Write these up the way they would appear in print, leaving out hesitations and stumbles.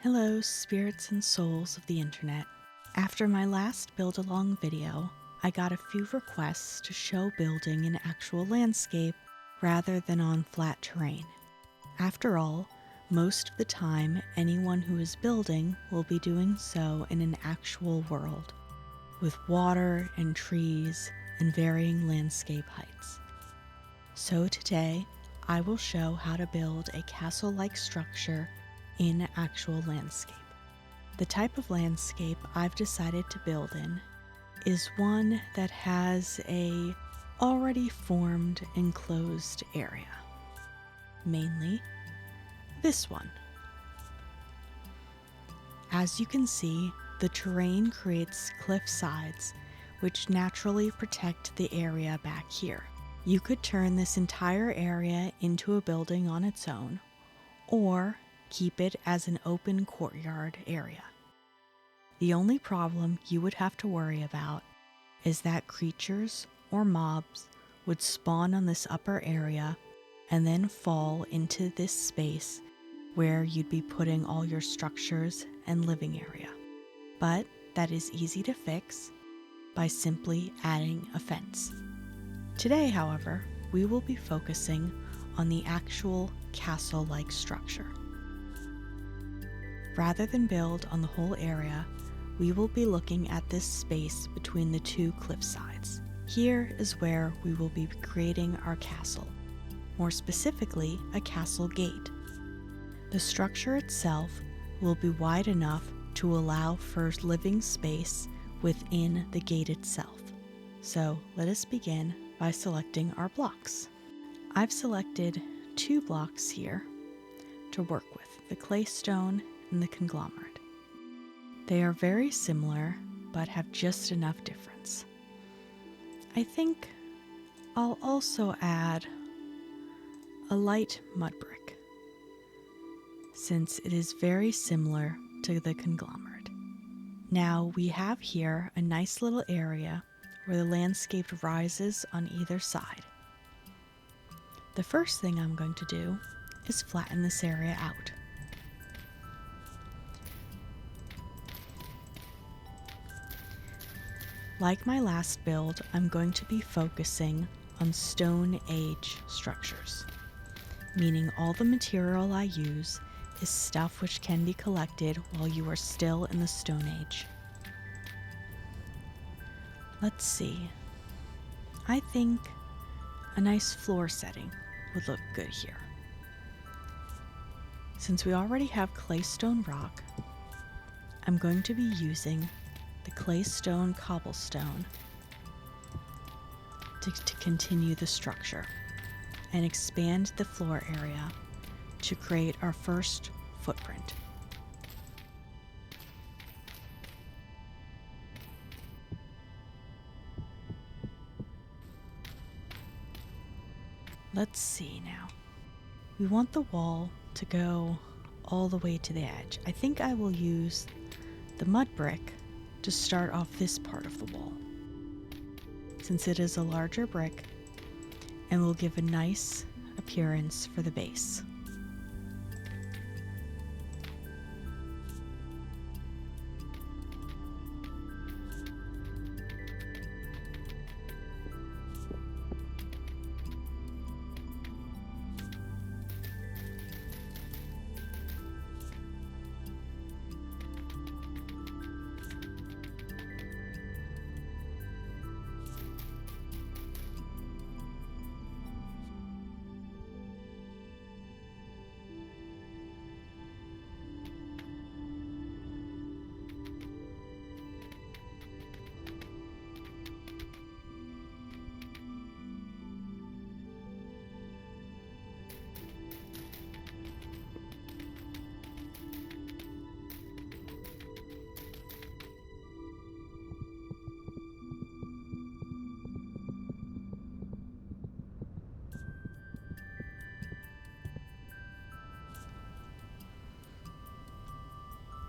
Hello, spirits and souls of the internet. After my last build along video, I got a few requests to show building in actual landscape rather than on flat terrain. After all, most of the time, anyone who is building will be doing so in an actual world, with water and trees and varying landscape heights. So today, I will show how to build a castle-like structure in actual landscape. The type of landscape I've decided to build in is one that has a already formed enclosed area. Mainly this one. As you can see, the terrain creates cliff sides which naturally protect the area back here. You could turn this entire area into a building on its own, or keep it as an open courtyard area. The only problem you would have to worry about is that creatures or mobs would spawn on this upper area and then fall into this space where you'd be putting all your structures and living area. But that is easy to fix by simply adding a fence. Today, however, we will be focusing on the actual castle-like structure. Rather than build on the whole area, we will be looking at this space between the two cliff sides. Here is where we will be creating our castle, more specifically, a castle gate. The structure itself will be wide enough to allow for living space within the gate itself. So let us begin by selecting our blocks. I've selected 2 blocks here to work with, the clay stone and the conglomerate. They are very similar, but have just enough difference. I think I'll also add a light mud brick, since it is very similar to the conglomerate. Now we have here a nice little area where the landscape rises on either side. The first thing I'm going to do is flatten this area out. Like my last build, I'm going to be focusing on Stone Age structures, meaning all the material I use is stuff which can be collected while you are still in the Stone Age. Let's see. I think a nice floor setting would look good here. Since we already have claystone rock, I'm going to be using the claystone cobblestone to continue the structure and expand the floor area to create our first footprint. Let's see now. We want the wall to go all the way to the edge. I think I will use the mud brick to start off this part of the wall, since it is a larger brick and will give a nice appearance for the base.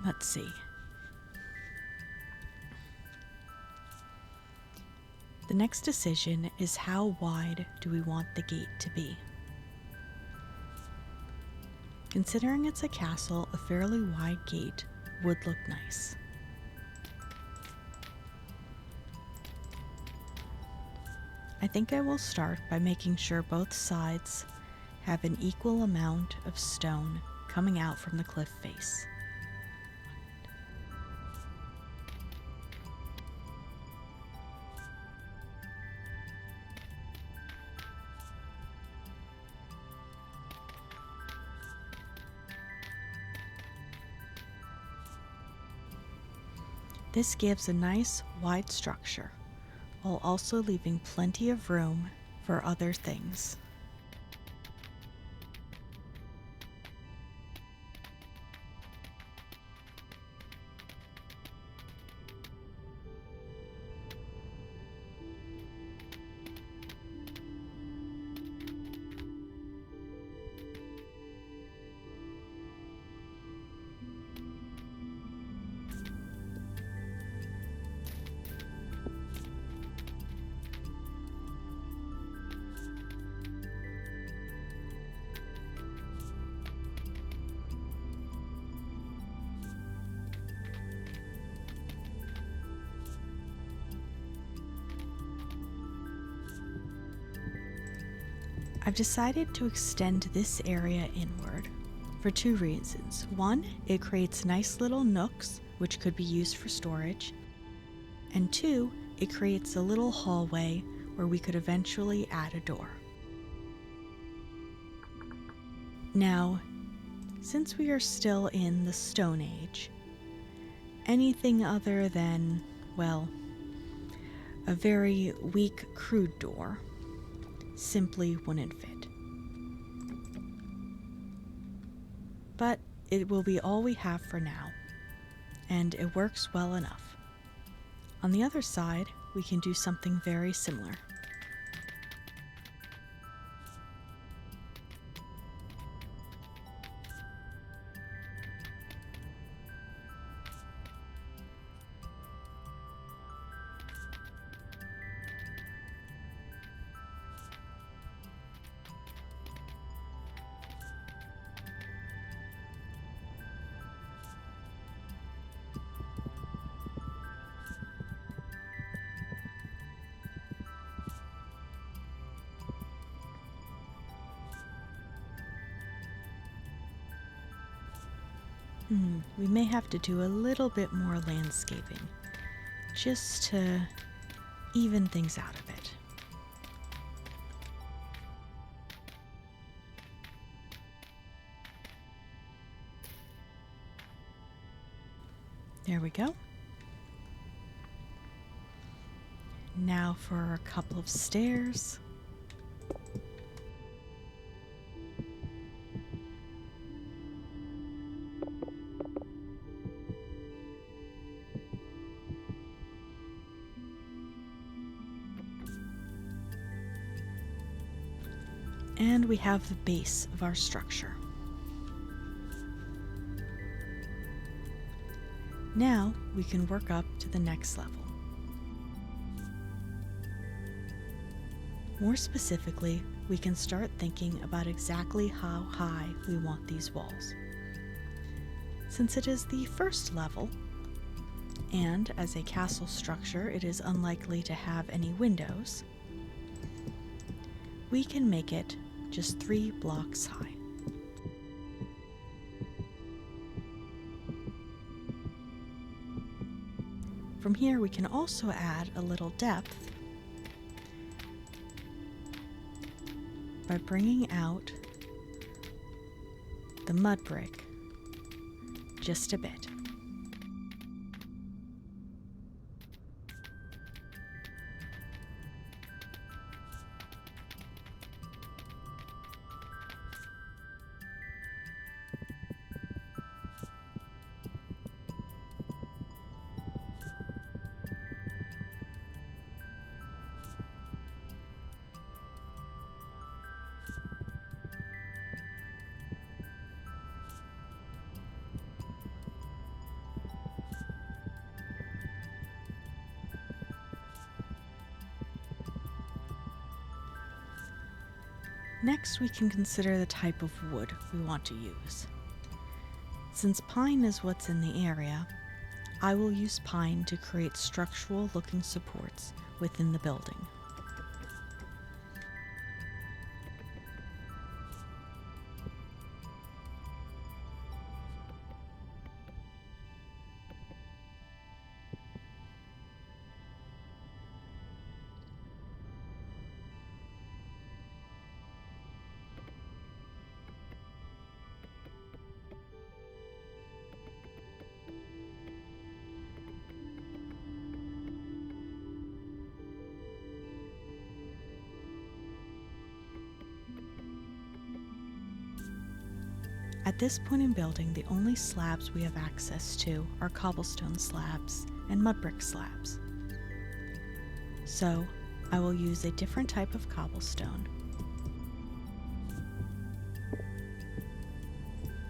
Let's see. The next decision is how wide do we want the gate to be? Considering it's a castle, a fairly wide gate would look nice. I think I will start by making sure both sides have an equal amount of stone coming out from the cliff face. This gives a nice wide structure, while also leaving plenty of room for other things. I've decided to extend this area inward for two reasons. One, it creates nice little nooks which could be used for storage, and two, it creates a little hallway where we could eventually add a door. Now, since we are still in the Stone Age, anything other than, well, a very weak, crude door simply wouldn't fit. But it will be all we have for now, and it works well enough. On the other side, we can do something very similar. We may have to do a little bit more landscaping, just to even things out a bit. There we go. Now for a couple of stairs. And we have the base of our structure. Now we can work up to the next level. More specifically, we can start thinking about exactly how high we want these walls. Since it is the first level, and as a castle structure it is unlikely to have any windows, we can make it just 3 blocks high. From here we can also add a little depth by bringing out the mud brick just a bit. Next, we can consider the type of wood we want to use. Since pine is what's in the area, I will use pine to create structural looking supports within the building. At this point in building, the only slabs we have access to are cobblestone slabs and mud brick slabs. So, I will use a different type of cobblestone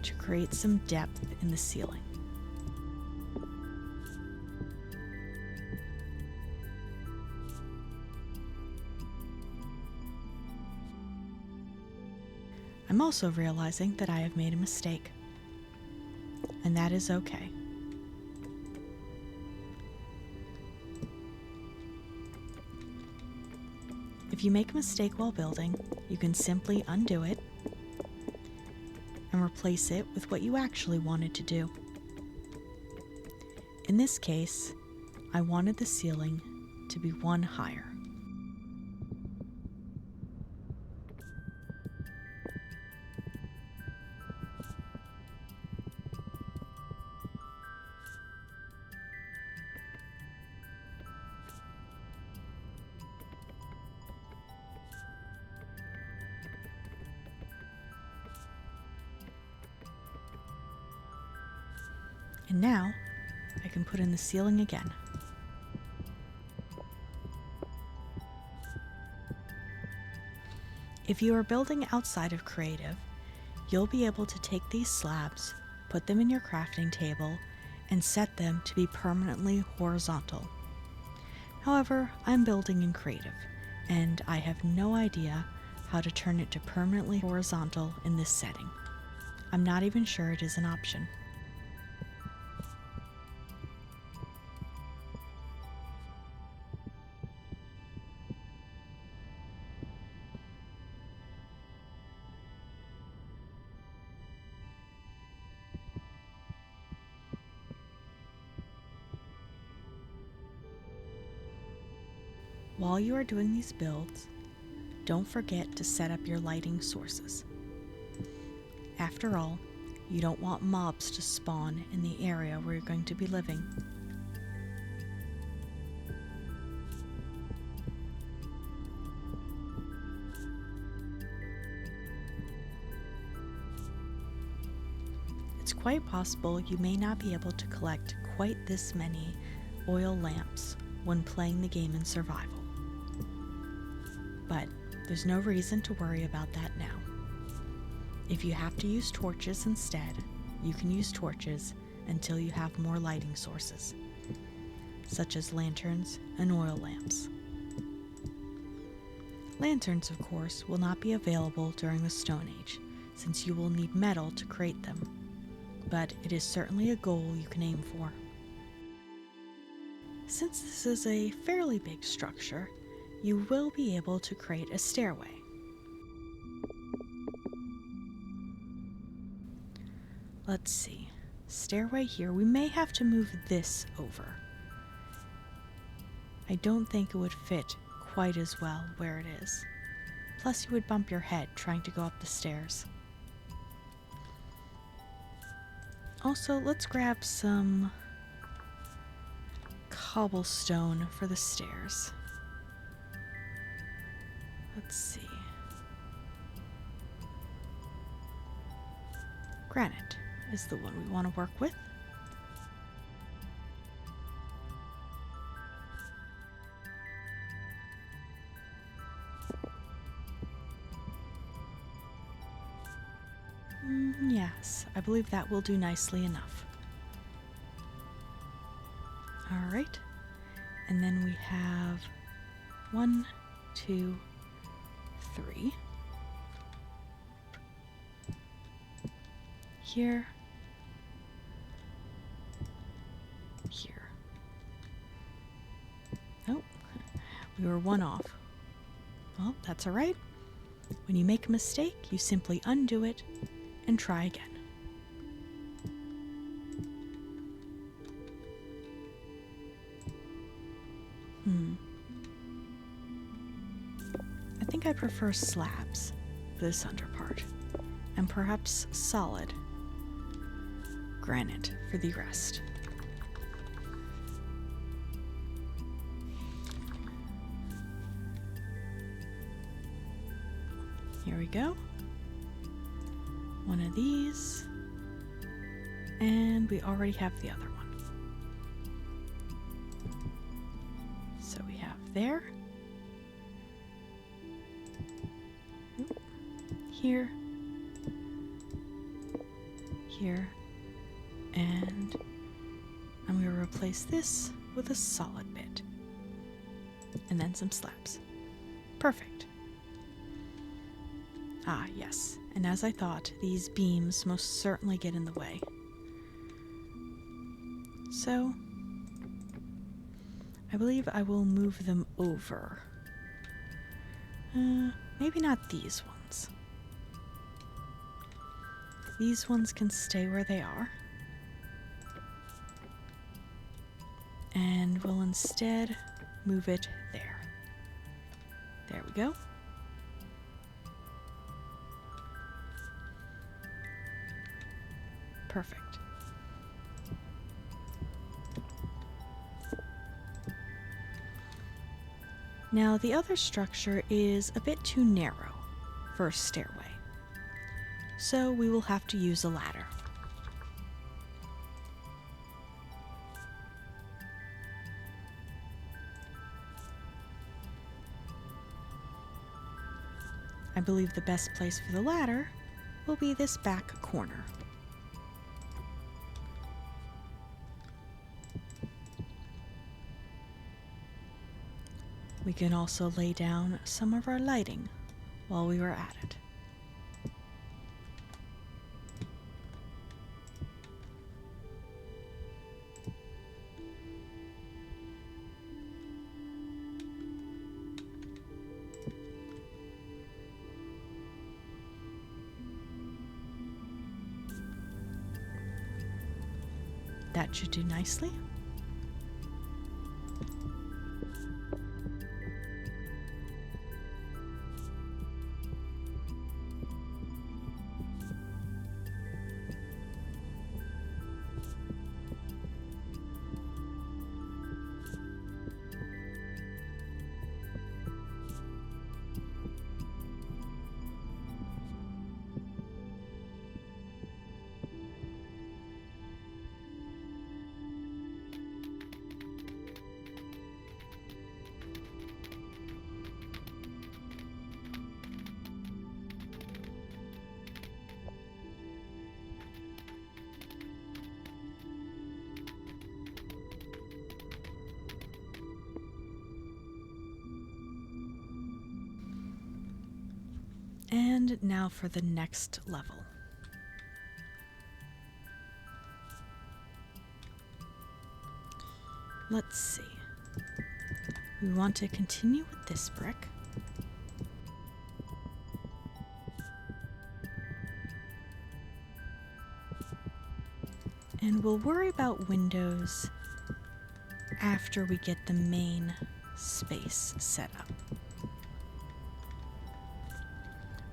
to create some depth in the ceiling. I'm also realizing that I have made a mistake, and that is okay. If you make a mistake while building, you can simply undo it and replace it with what you actually wanted to do. In this case, I wanted the ceiling to be one higher. And now, I can put in the ceiling again. If you are building outside of Creative, you'll be able to take these slabs, put them in your crafting table, and set them to be permanently horizontal. However, I'm building in Creative, and I have no idea how to turn it to permanently horizontal in this setting. I'm not even sure it is an option. While you are doing these builds, don't forget to set up your lighting sources. After all, you don't want mobs to spawn in the area where you're going to be living. It's quite possible you may not be able to collect quite this many oil lamps when playing the game in survival. But there's no reason to worry about that now. If you have to use torches instead, you can use torches until you have more lighting sources, such as lanterns and oil lamps. Lanterns, of course, will not be available during the Stone Age, since you will need metal to create them, but it is certainly a goal you can aim for. Since this is a fairly big structure, you will be able to create a stairway. Let's see. Stairway here, we may have to move this over. I don't think it would fit quite as well where it is. Plus you would bump your head trying to go up the stairs. Also, let's grab some cobblestone for the stairs. Let's see. Granite is the one we want to work with. Yes, I believe that will do nicely enough. Alright, and then we have 1, 2, 3. here, here. Oh, we were one off. Well, that's all right. When you make a mistake, you simply undo it and try again. I think I prefer slabs for this under part, and perhaps solid granite for the rest. Here we go. One of these, and we already have the other one. So we have there, here, here, and I'm going to replace this with a solid bit, and then some slabs. Perfect. Ah, yes, and as I thought, these beams most certainly get in the way. So, I believe I will move them over. Maybe not these ones. These ones can stay where they are. And we'll instead move it there. There we go. Perfect. Now the other structure is a bit too narrow for a stairway, so we will have to use a ladder. I believe the best place for the ladder will be this back corner. We can also lay down some of our lighting while we were at it. That should do nicely. And now for the next level. Let's see. We want to continue with this brick. And we'll worry about windows after we get the main space set up.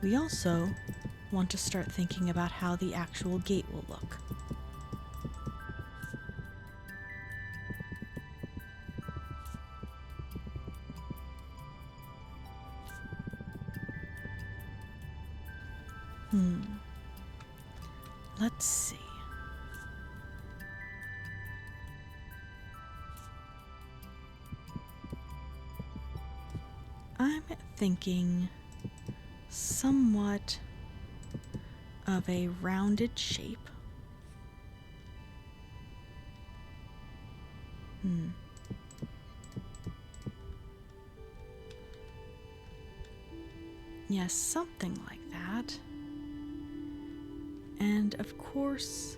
We also want to start thinking about how the actual gate will look. Let's see. I'm thinking somewhat of a rounded shape. Yes, something like that. And of course,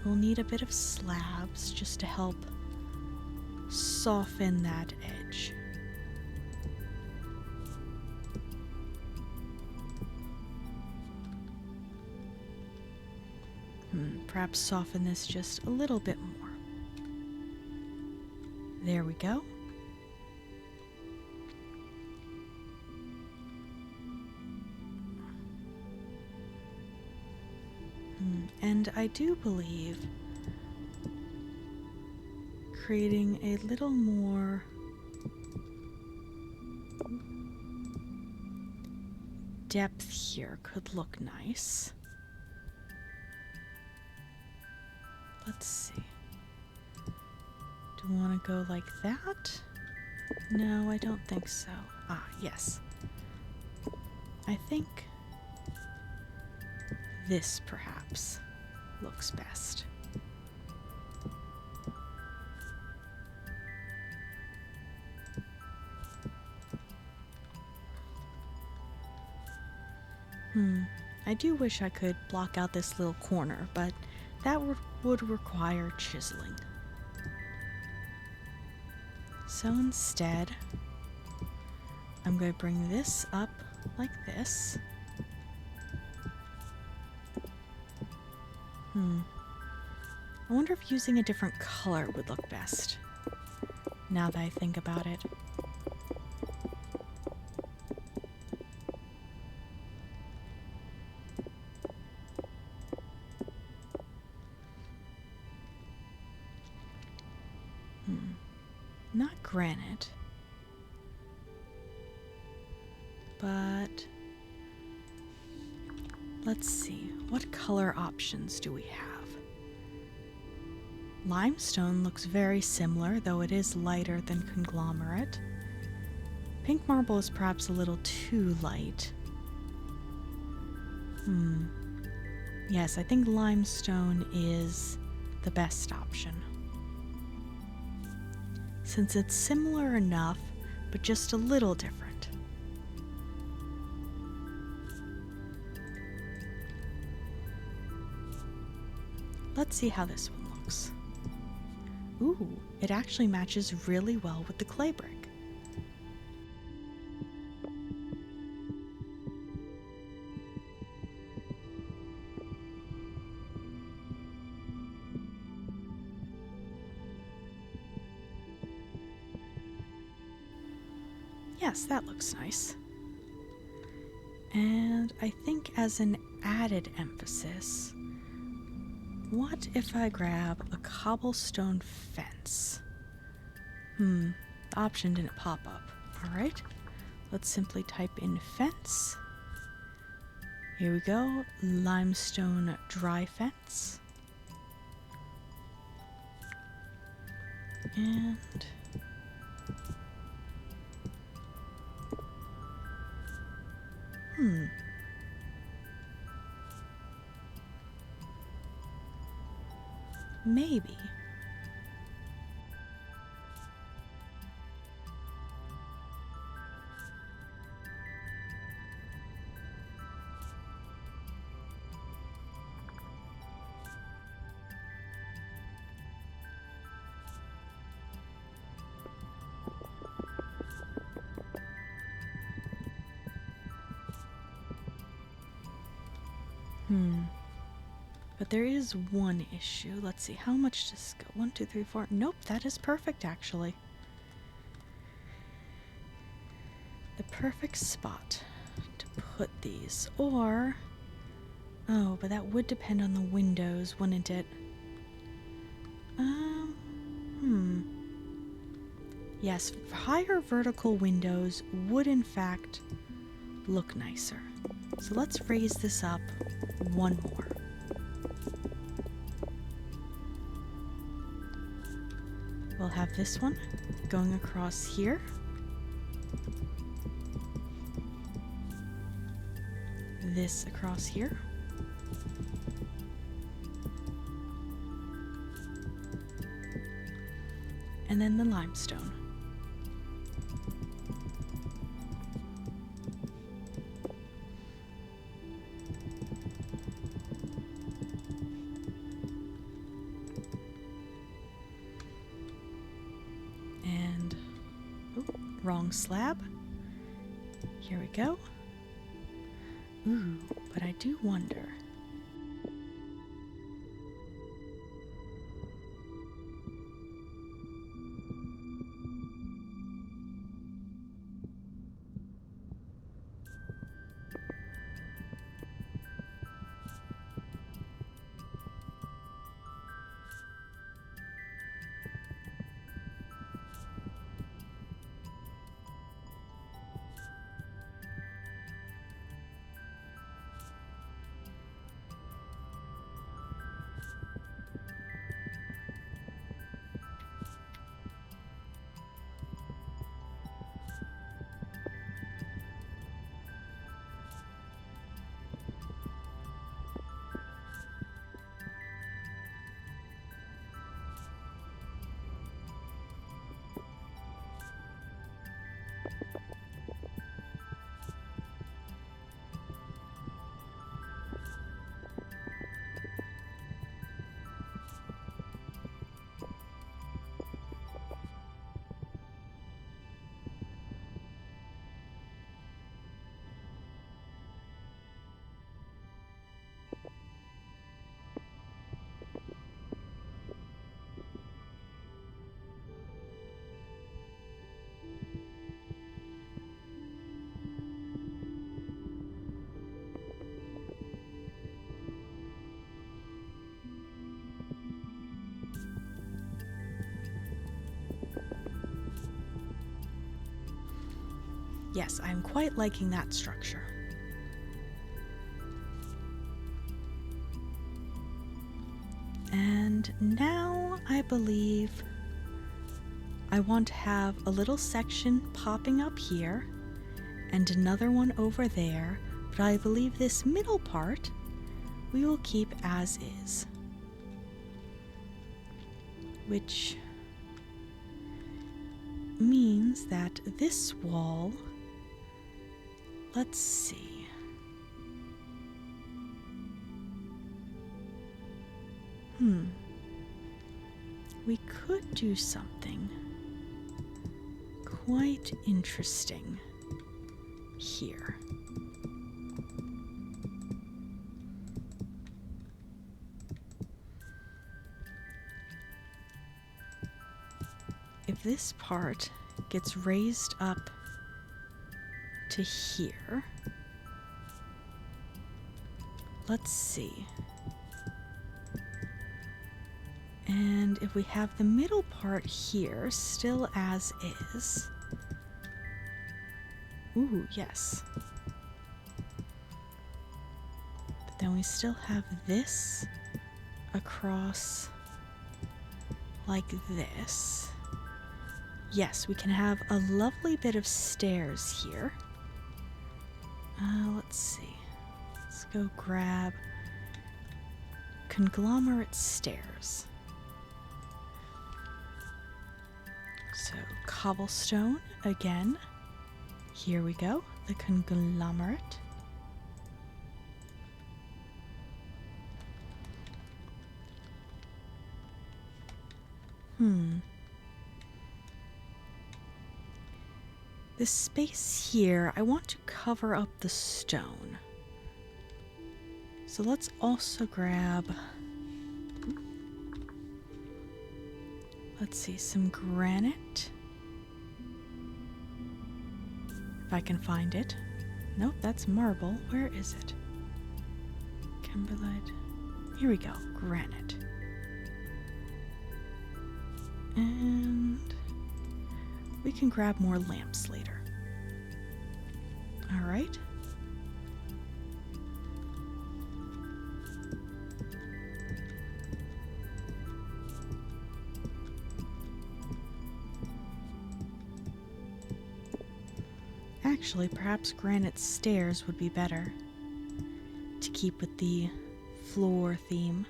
we'll need a bit of slabs just to help soften that edge. Perhaps soften this just a little bit more. There we go. And I do believe creating a little more depth here could look nice. Let's see. Do we want to go like that? No, I don't think so. Ah, yes. I think this perhaps looks best. I do wish I could block out this little corner, but that would require chiseling. So instead, I'm going to bring this up like this. I wonder if using a different color would look best, now that I think about it. Not granite, but let's see, what color options do we have? Limestone looks very similar, though it is lighter than conglomerate. Pink marble is perhaps a little too light. Yes, I think limestone is the best option, since it's similar enough, but just a little different. Let's see how this one looks. Ooh, it actually matches really well with the clay brick. Yes, that looks nice. And I think as an added emphasis, what if I grab a cobblestone fence? The option didn't pop up. Alright, let's simply type in fence. Here we go, limestone dry fence. And maybe. But there is one issue. Let's see, how much does this go? 1, 2, 3, 4. Nope, that is perfect actually. The perfect spot to put these. Or, oh, but that would depend on the windows, wouldn't it? Yes, higher vertical windows would in fact look nicer. So let's raise this up one more. We'll have this one going across here. this across here. And then the limestone. And, oh, wrong slab. Here we go. Ooh, but I do wonder. Yes, I'm quite liking that structure. And now I believe I want to have a little section popping up here and another one over there, but I believe this middle part we will keep as is. Which means that this wall, let's see. We could do something quite interesting here. If this part gets raised up to here, let's see. And if we have the middle part here still as is, ooh, yes. But then we still have this across like this. Yes, we can have a lovely bit of stairs here. Let's see. Let's go grab conglomerate stairs. So cobblestone again. Here we go, the conglomerate. This space here, I want to cover up the stone. So let's also grab, let's see, some granite. If I can find it. Nope, that's marble. Where is it? Kimberlite. Here we go, granite. And we can grab more lamps later. All right. Actually, perhaps granite stairs would be better. to keep with the floor theme.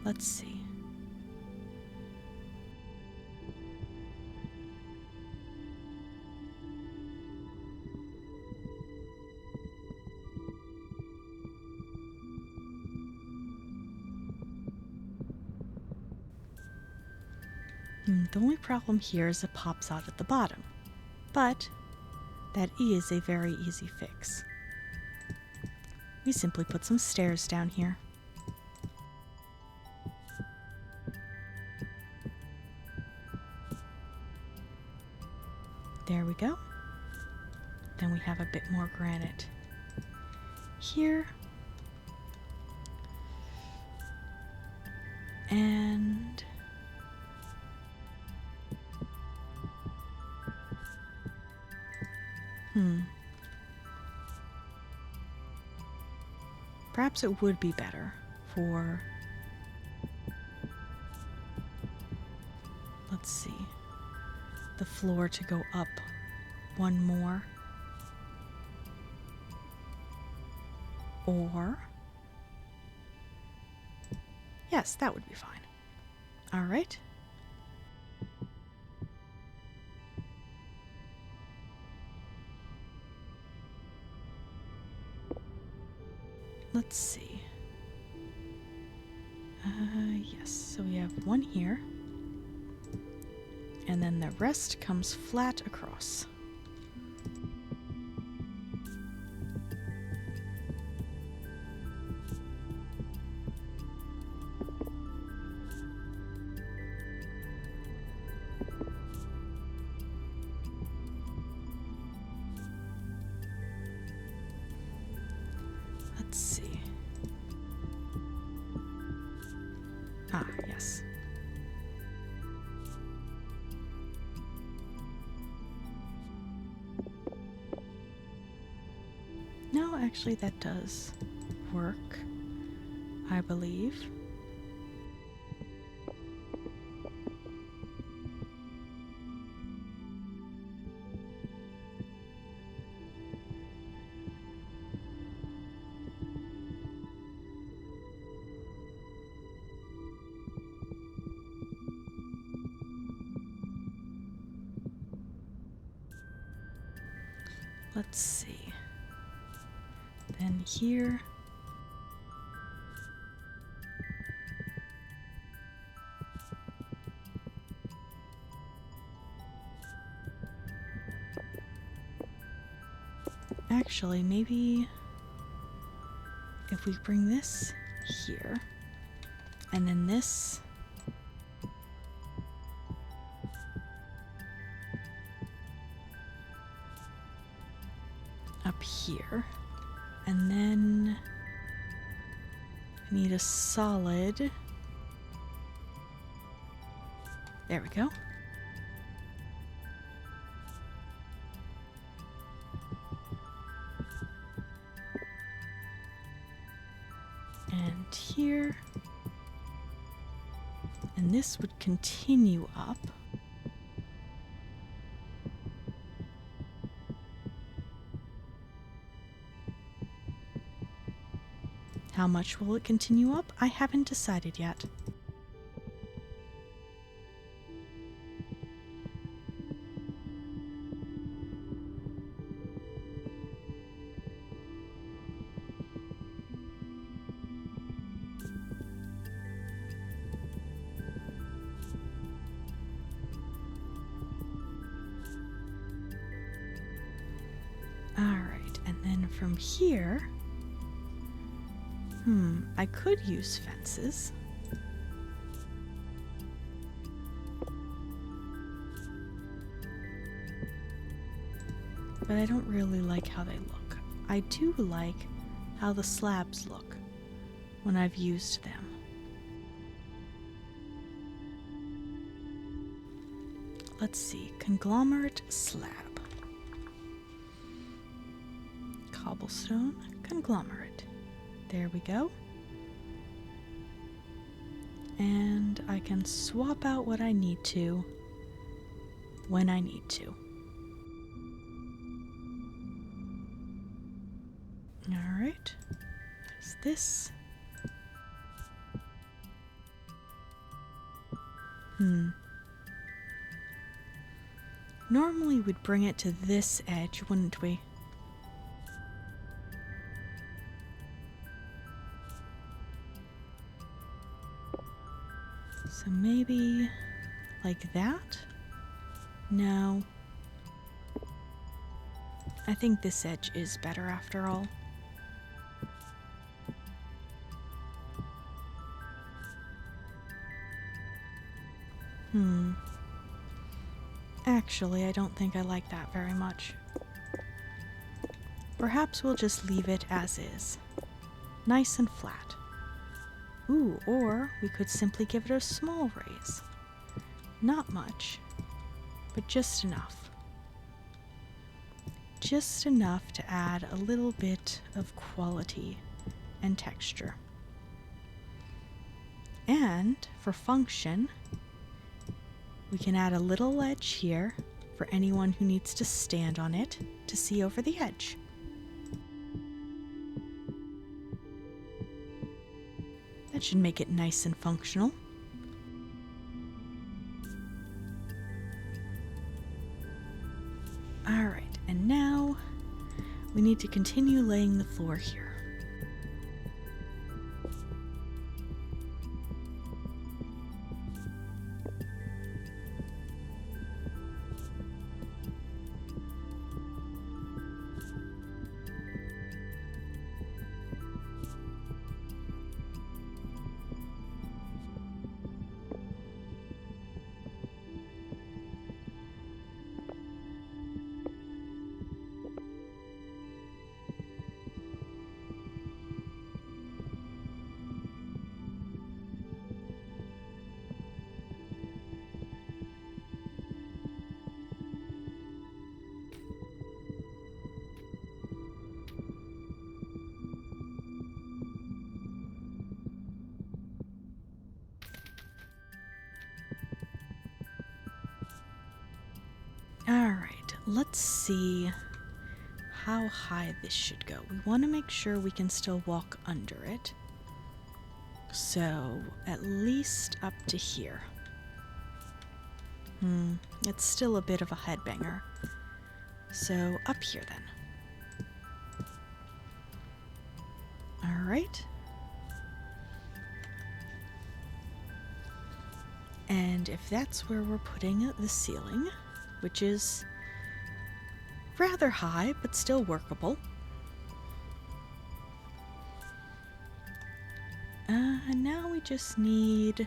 Let's see. The only problem here is it pops out at the bottom, but that is a very easy fix. We simply put some stairs down here. There we go. Then we have a bit more granite here. And perhaps it would be better for, let's see, the floor to go up one more. Or, yes, that would be fine. All right. Let's see. Yes, so we have one here. And then the rest comes flat across. Let's see. Ah, yes. No, actually that does work, I believe. Let's see. Then here. Actually, maybe if we bring this here, and then this up here, and then I need a solid. There we go. And here. And this would continue up. How much will it continue up? I haven't decided yet. All right, and then from here, I could use fences. But I don't really like how they look. I do like how the slabs look when I've used them. Let's see, conglomerate slab. Cobblestone conglomerate. There we go. And I can swap out what I need to when I need to. Alright. There's this. Normally we'd bring it to this edge, wouldn't we? So maybe like that? No. I think this edge is better after all. Actually, I don't think I like that very much. Perhaps we'll just leave it as is. Nice and flat. Ooh, or we could simply give it a small raise. Not much, but just enough. Just enough to add a little bit of quality and texture. And for function, we can add a little ledge here for anyone who needs to stand on it to see over the edge. That should make it nice and functional. Alright, and now we need to continue laying the floor here. Alright, let's see how high this should go. We want to make sure we can still walk under it. So, at least up to here. It's still a bit of a headbanger. So, up here then. Alright. And if that's where we're putting the ceiling, which is rather high, but still workable. And now we just need,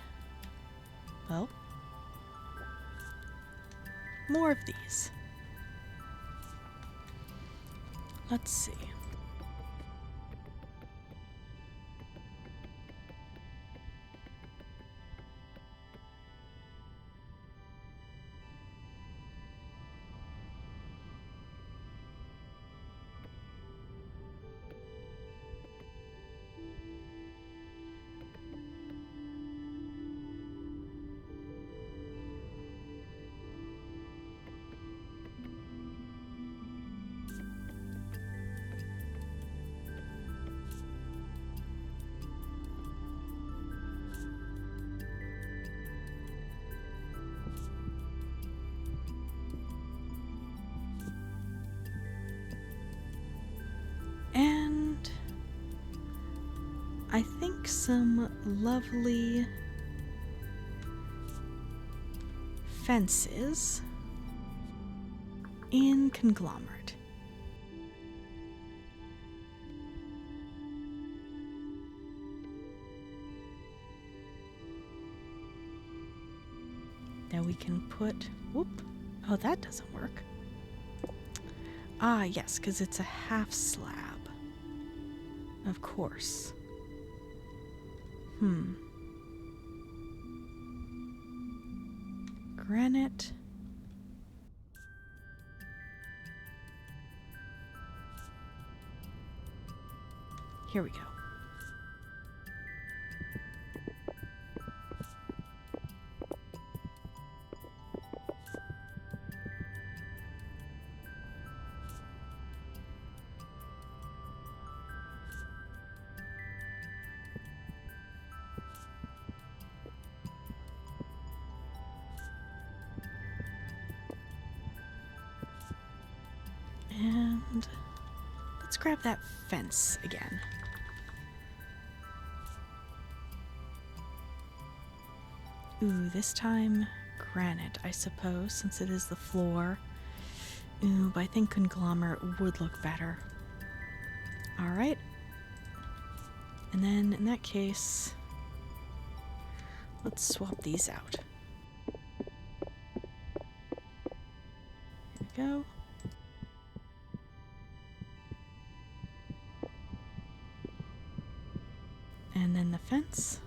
well, more of these. Let's see. And I think some lovely fences in conglomerate. That we can put, whoop, oh, that doesn't work. Ah, yes, because it's a half slab. Of course. Granite. Here we go. And let's grab that fence again. Ooh, this time granite, I suppose, since it is the floor. Ooh, but I think conglomerate would look better. Alright. And then in that case, let's swap these out. Here we go. And then the fence.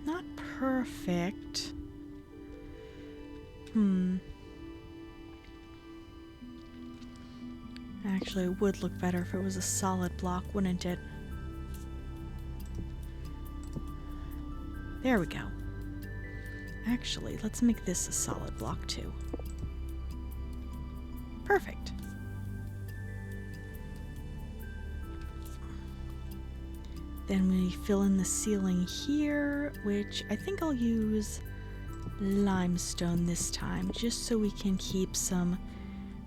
Not perfect. Actually, it would look better if it was a solid block, wouldn't it? There we go. Actually, let's make this a solid block too. Perfect. Then we fill in the ceiling here, which I think I'll use limestone this time, just so we can keep some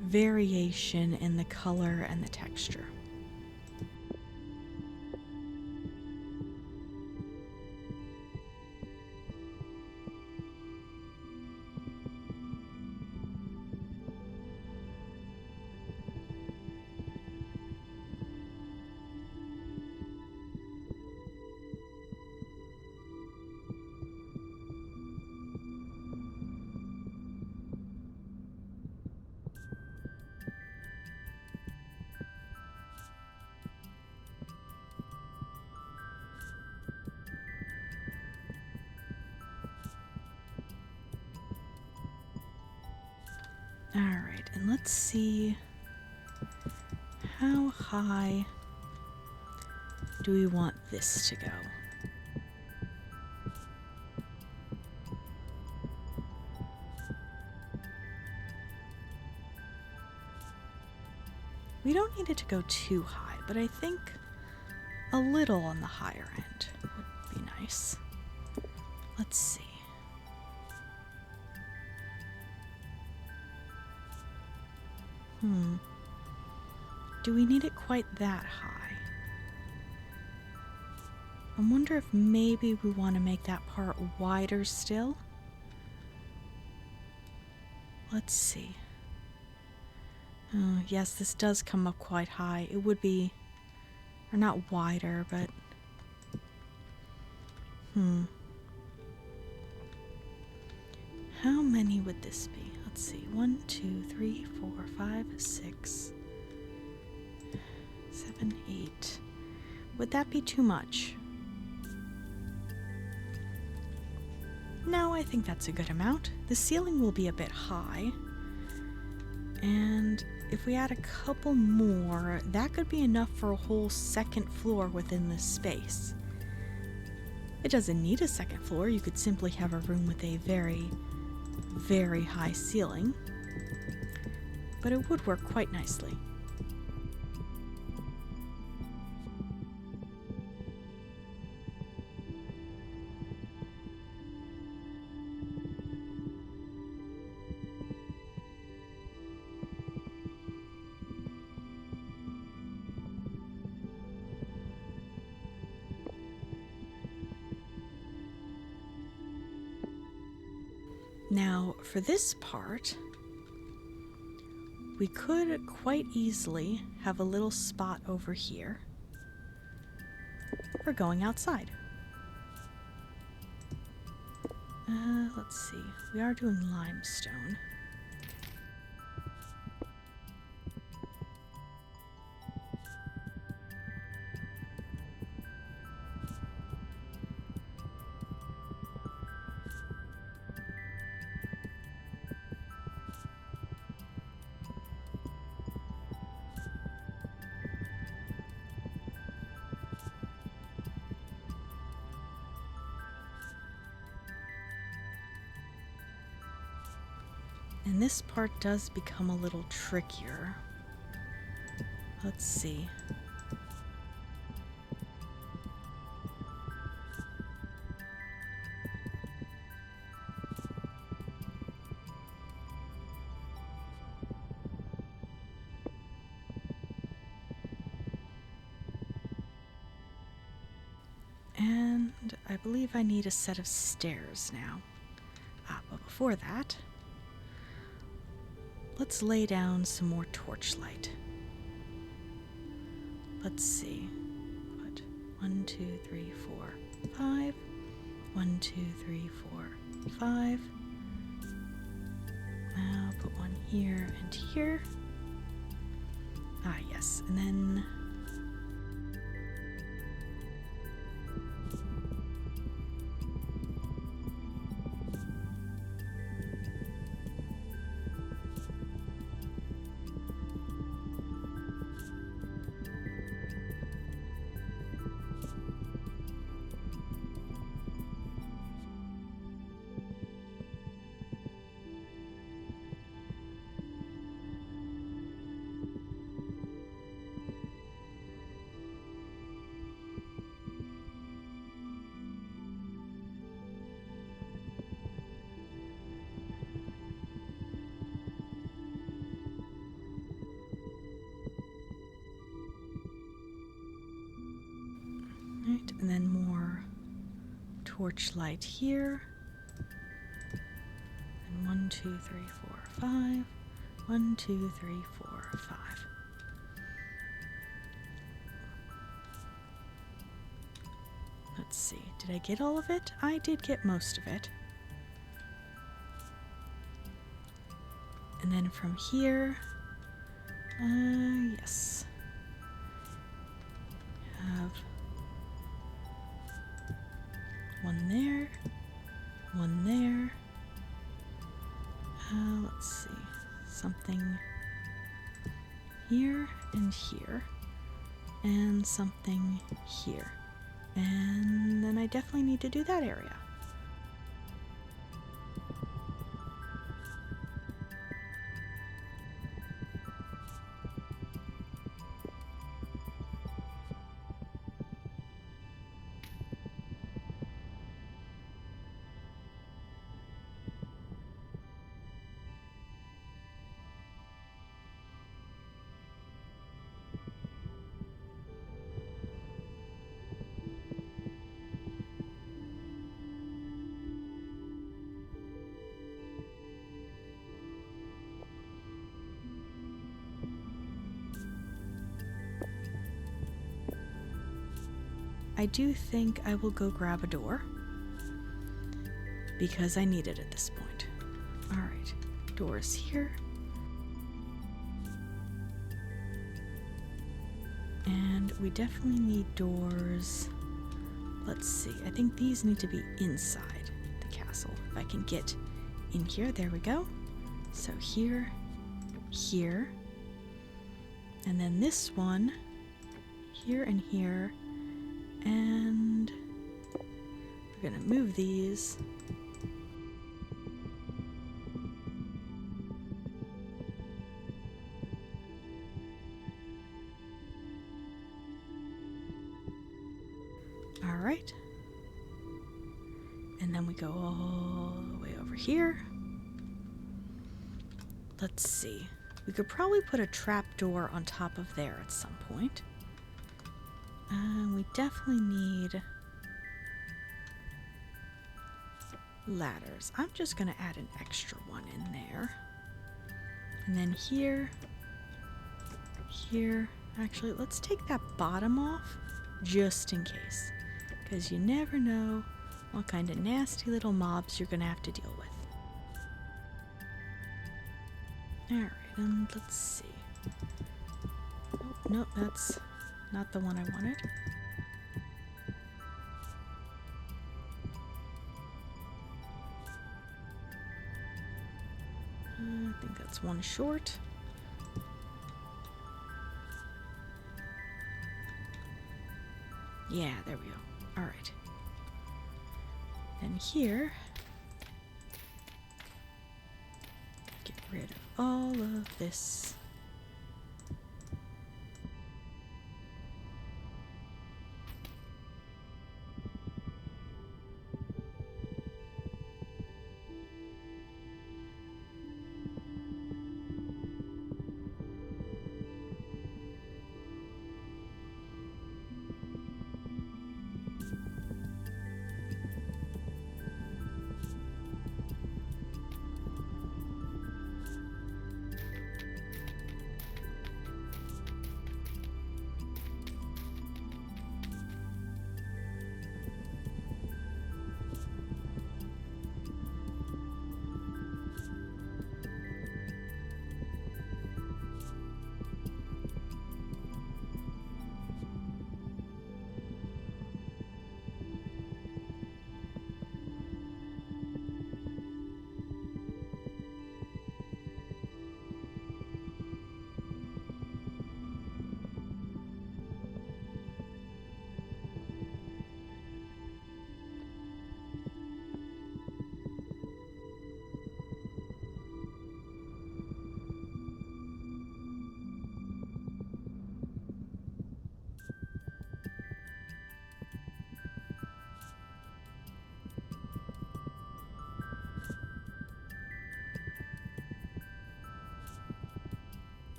variation in the color and the texture. Alright, and let's see how high do we want this to go? We don't need it to go too high, but I think a little on the higher end would be nice. Let's see. Do we need it quite that high? I wonder if maybe we want to make that part wider still. Let's see. Yes, this does come up quite high. It would be, or not wider, but how many would this be? Let's see. 1, 2, 3, 4, 5, 6, 7, 8. Would that be too much? No, I think that's a good amount. The ceiling will be a bit high. And if we add a couple more, that could be enough for a whole second floor within this space. It doesn't need a second floor. You could simply have a room with a very, very high ceiling. But it would work quite nicely. Now, for this part, we could quite easily have a little spot over here for going outside. Let's see. We are doing limestone. And this part does become a little trickier. Let's see. believe I need a set of stairs now. But before that, let's lay down some more torchlight. Let's see. Put 1, 2, 3, 4, 5. 1, 2, 3, 4, 5. Now put one here and here. Ah, yes, and then right, and then more torchlight here. And 1, 2, 3, 4, 5. 1, 2, 3, 4, 5. Let's see, did I get all of it? I did get most of it. And then from here, yes. Have one there, one there. Let's see, something here and here, and something here. And then I definitely need to do that area. I do think I will go grab a door because I need it at this point. Alright, doors here. And we definitely need doors. Let's see, I think these need to be inside the castle. If I can get in here, there we go. So here, here, and then this one, here and here. And we're gonna move these. All right. And then we go all the way over here. Let's see. We could probably put a trapdoor on top of there at some point. We definitely need ladders. I'm just going to add an extra one in there. And then here, here. Actually, let's take that bottom off just in case. Because you never know what kind of nasty little mobs you're going to have to deal with. Alright, and let's see. Oh, no, that's not the one I wanted. I think that's one short. Yeah, there we go. All right. Then here, get rid of all of this.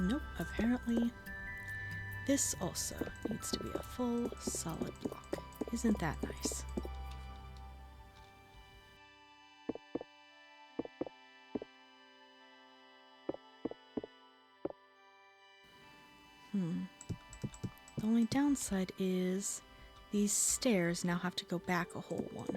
Nope. Apparently, this also needs to be a full solid block. Isn't that nice? The only downside is these stairs now have to go back a whole one.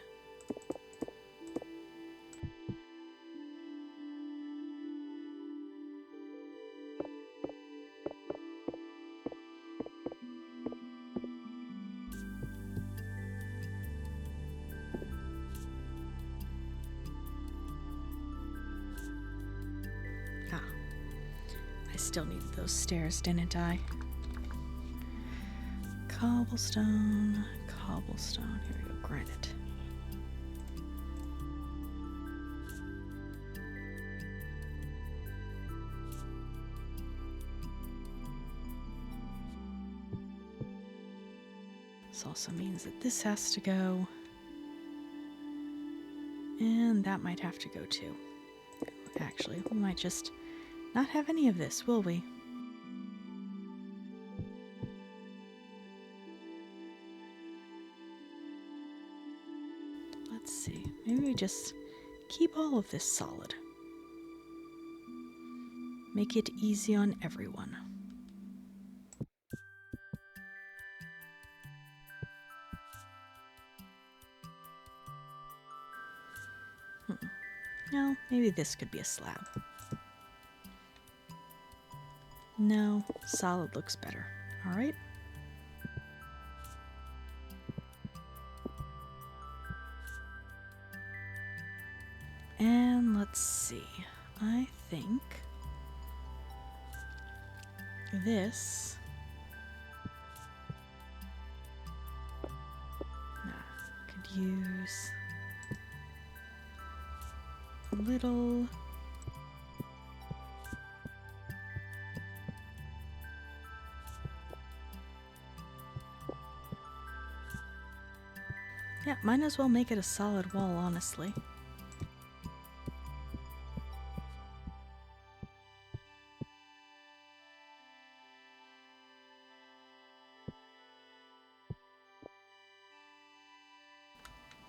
I still needed those stairs, didn't I? Cobblestone. Here we go, granite. This also means that this has to go. And that might have to go too. Actually, we might just not have any of this, will we? Let's see. Maybe we just keep all of this solid. Make it easy on everyone. No, maybe this could be a slab. No, solid looks better. All right. And let's see. I think this could use a little might as well make it a solid wall, honestly.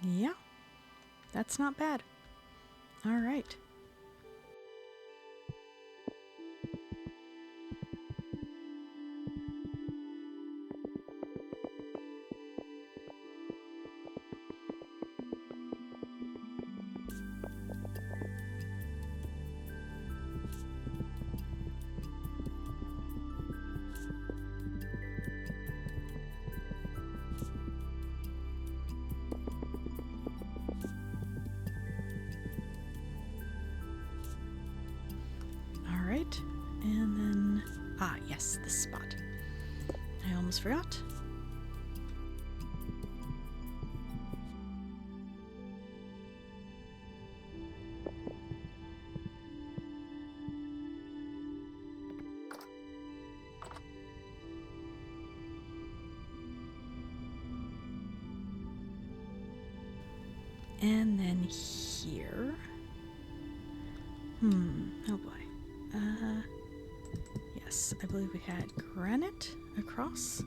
Yeah, that's not bad. All right. And then, yes, this spot. I almost forgot. And then here. Oh boy. Yes, I believe we had granite across.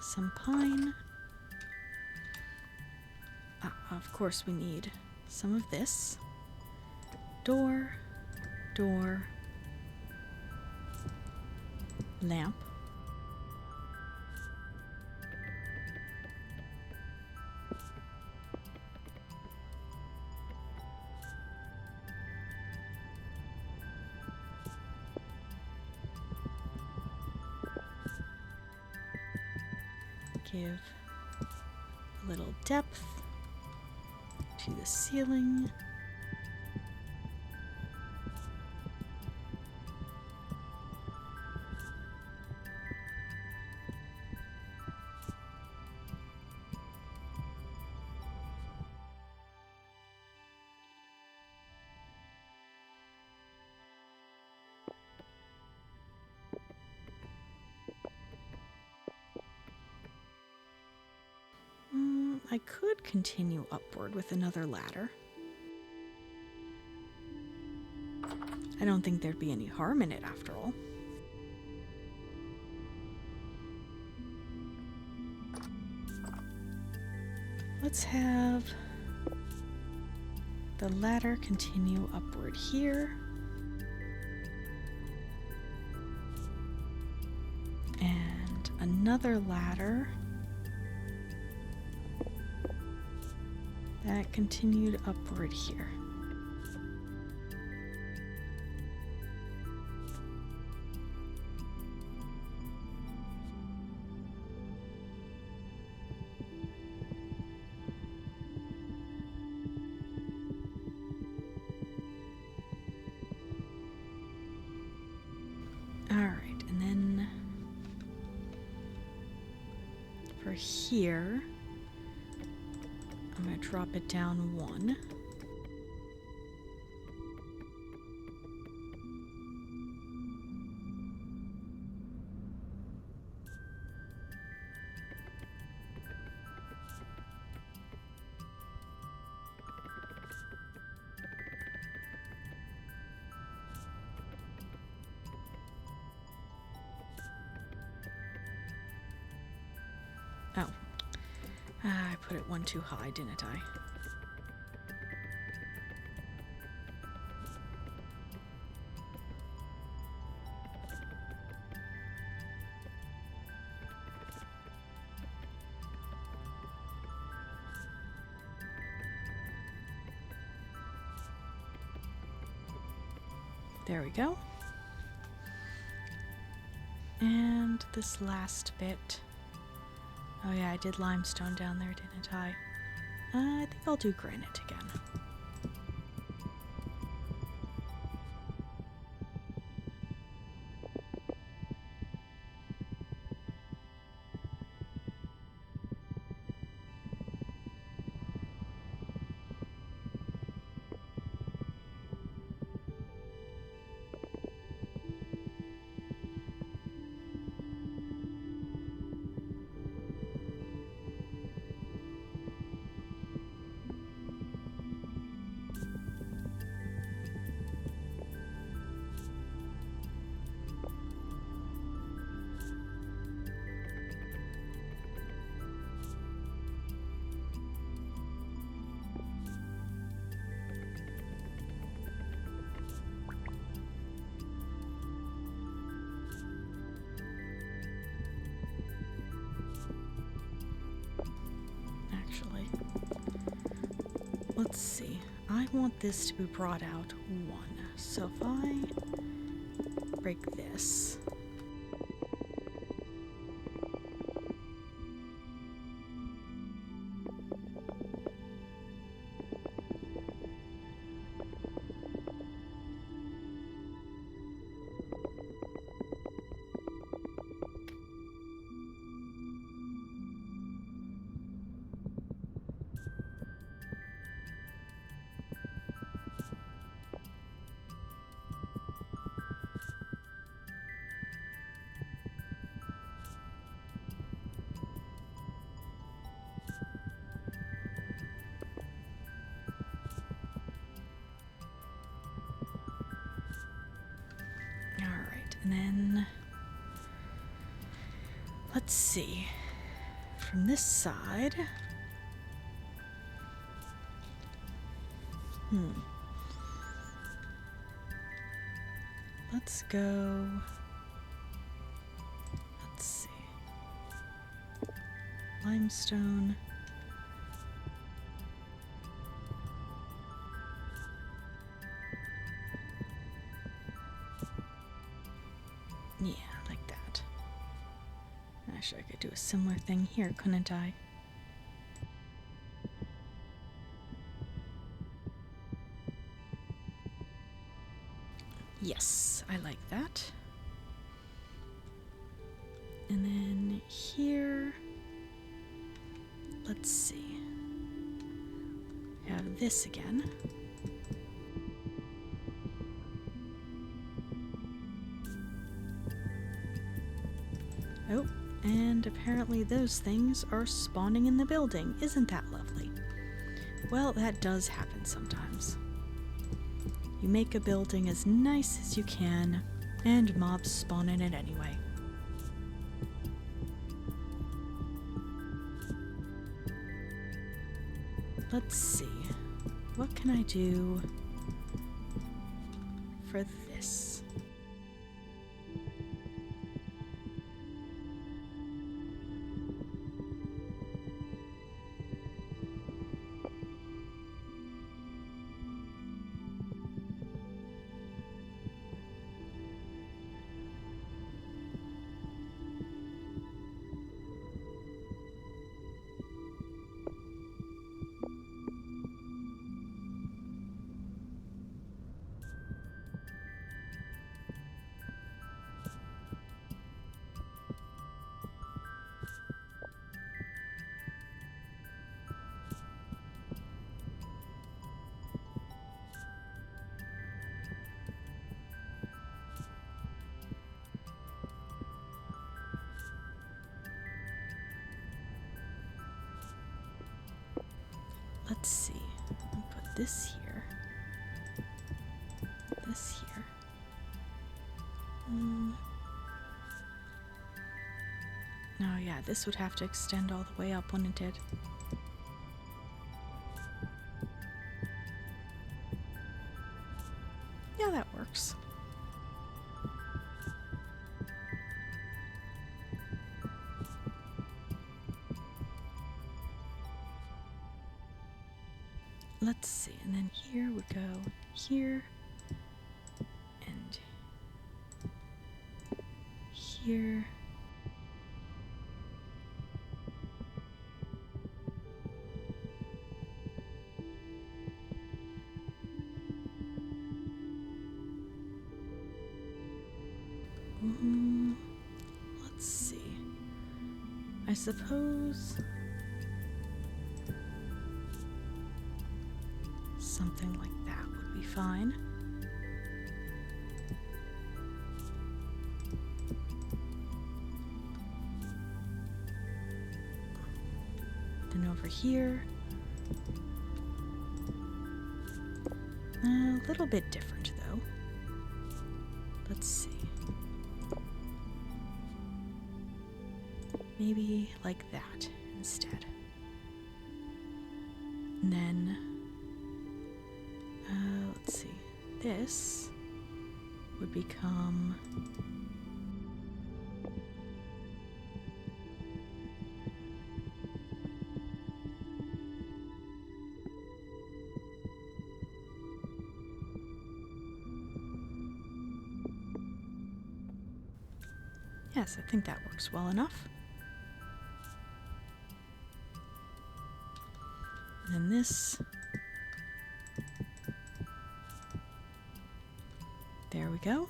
Some pine. Of course we need some of this. Door, lamp. Give a little depth to the ceiling. I could continue upward with another ladder. I don't think there'd be any harm in it after all. Let's have the ladder continue upward here. And another ladder that continued upward here. Alright, and then for here, I'm going to drop it down 1. Oh. I put it 1 too high, didn't I? There we go. And this last bit. Oh yeah, I did limestone down there, didn't I? I think I'll do granite again. Let's see. I want this to be brought out 1. So if I break this. And then, let's see, from this side, let's go, let's see, limestone, yeah, like that. Actually, I could do a similar thing here, couldn't I? Yes, I like that. And then here, let's see, have this again. Oh, And apparently those things are spawning in the building. Isn't that lovely? Well, that does happen sometimes. You make a building as nice as you can, and mobs spawn in it anyway. Let's see. What can I do for this? Let's see. I'll put this here. This here. Oh yeah, this would have to extend all the way up, wouldn't it? Yeah, that works. Let's see, and then here would go here, and here. Let's see. I suppose something like that would be fine. Then over here, a little bit different though. Let's see. Maybe like that instead. And then, let's see, this would become yes, I think that works well enough. And then this. There we go.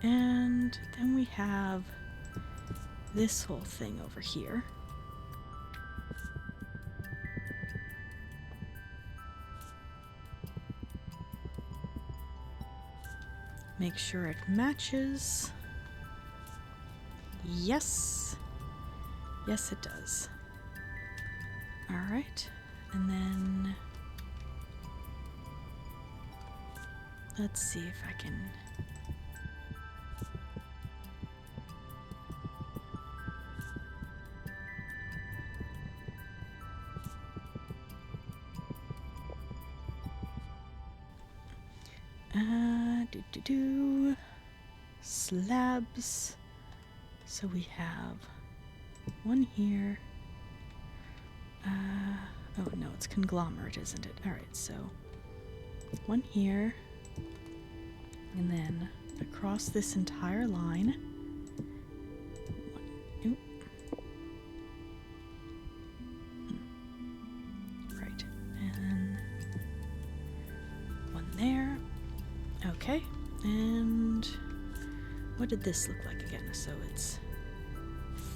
And then we have this whole thing over here. Make sure it matches. Yes. Yes, it does. All right. And then let's see if I can slabs. So we have one here. Oh no, it's conglomerate, isn't it? All right, so one here, and then across this entire line. Right, and one there. Okay, and what did this look like again? So it's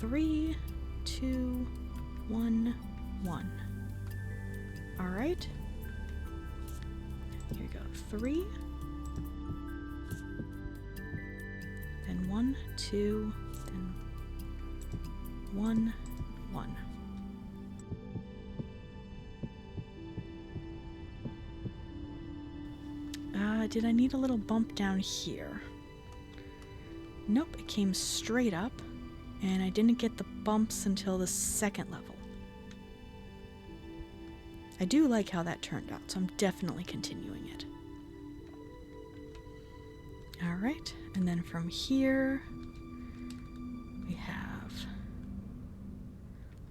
3, 2, 1, 1. All right. Here we go. 3. Then 1, 2. Then 1, 1. Did I need a little bump down here? Nope, it came straight up, and I didn't get the bumps until the second level. I do like how that turned out, so I'm definitely continuing it. Alright, and then from here, we have,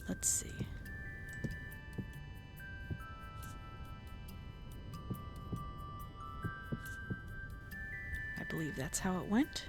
let's see. I believe that's how it went.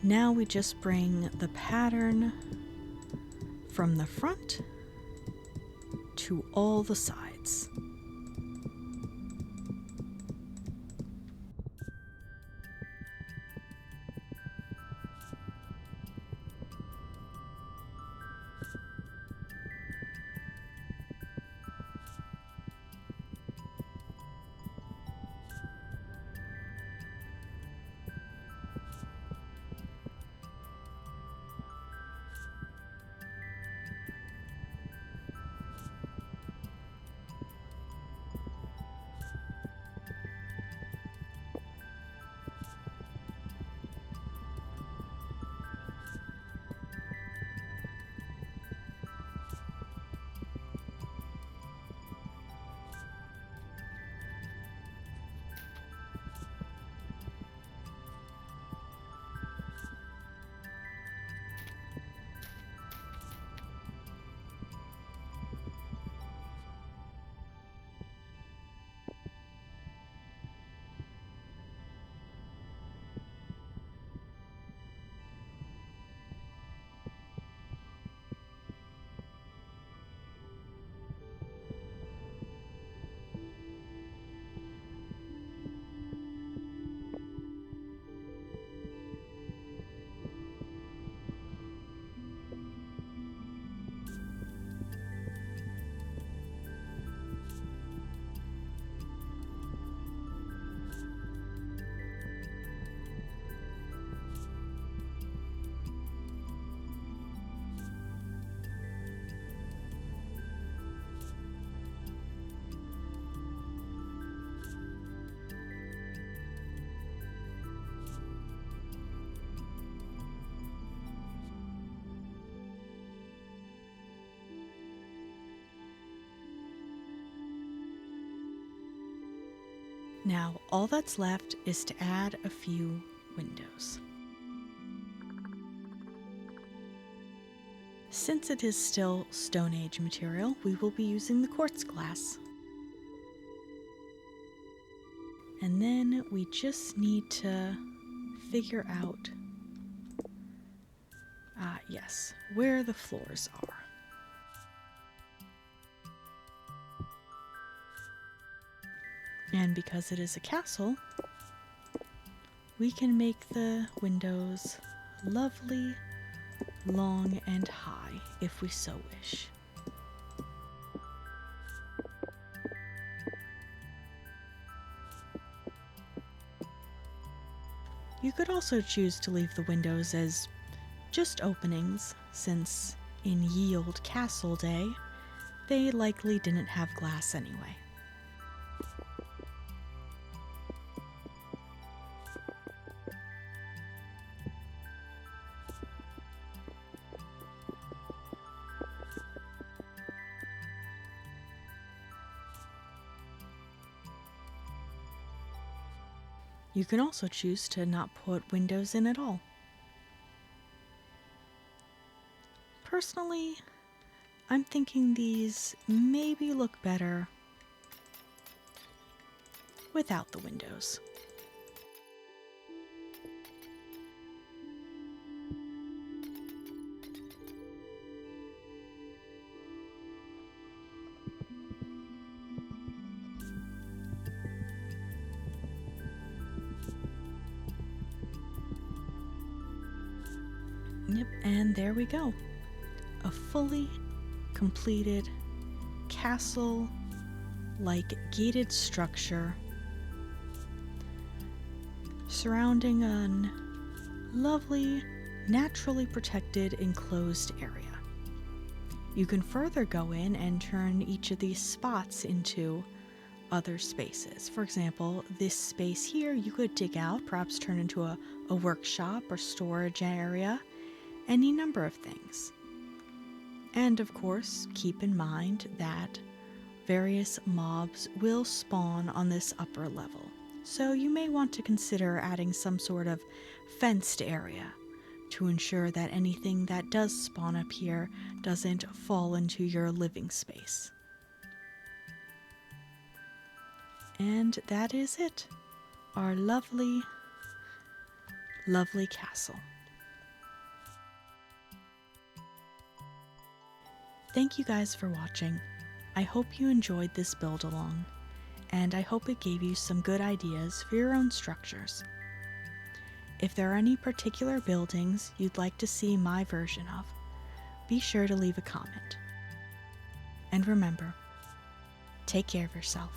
Now we just bring the pattern from the front to all the sides. Now, all that's left is to add a few windows. Since it is still Stone Age material, we will be using the quartz glass. And then we just need to figure out, yes, where the floors are. And because it is a castle, we can make the windows lovely, long, and high if we so wish. You could also choose to leave the windows as just openings, since in ye olde castle day, they likely didn't have glass anyway. You can also choose to not put windows in at all. Personally, I'm thinking these maybe look better without the windows. Yep, and there we go. A fully completed castle-like gated structure surrounding a lovely, naturally protected enclosed area. You can further go in and turn each of these spots into other spaces. For example, this space here you could dig out, perhaps turn into a workshop or storage area, any number of things. And of course, keep in mind that various mobs will spawn on this upper level, so you may want to consider adding some sort of fenced area to ensure that anything that does spawn up here doesn't fall into your living space. And that is it. Our lovely, lovely castle. Thank you guys for watching. I hope you enjoyed this build along, and I hope it gave you some good ideas for your own structures. If there are any particular buildings you'd like to see my version of, be sure to leave a comment. And remember, take care of yourself.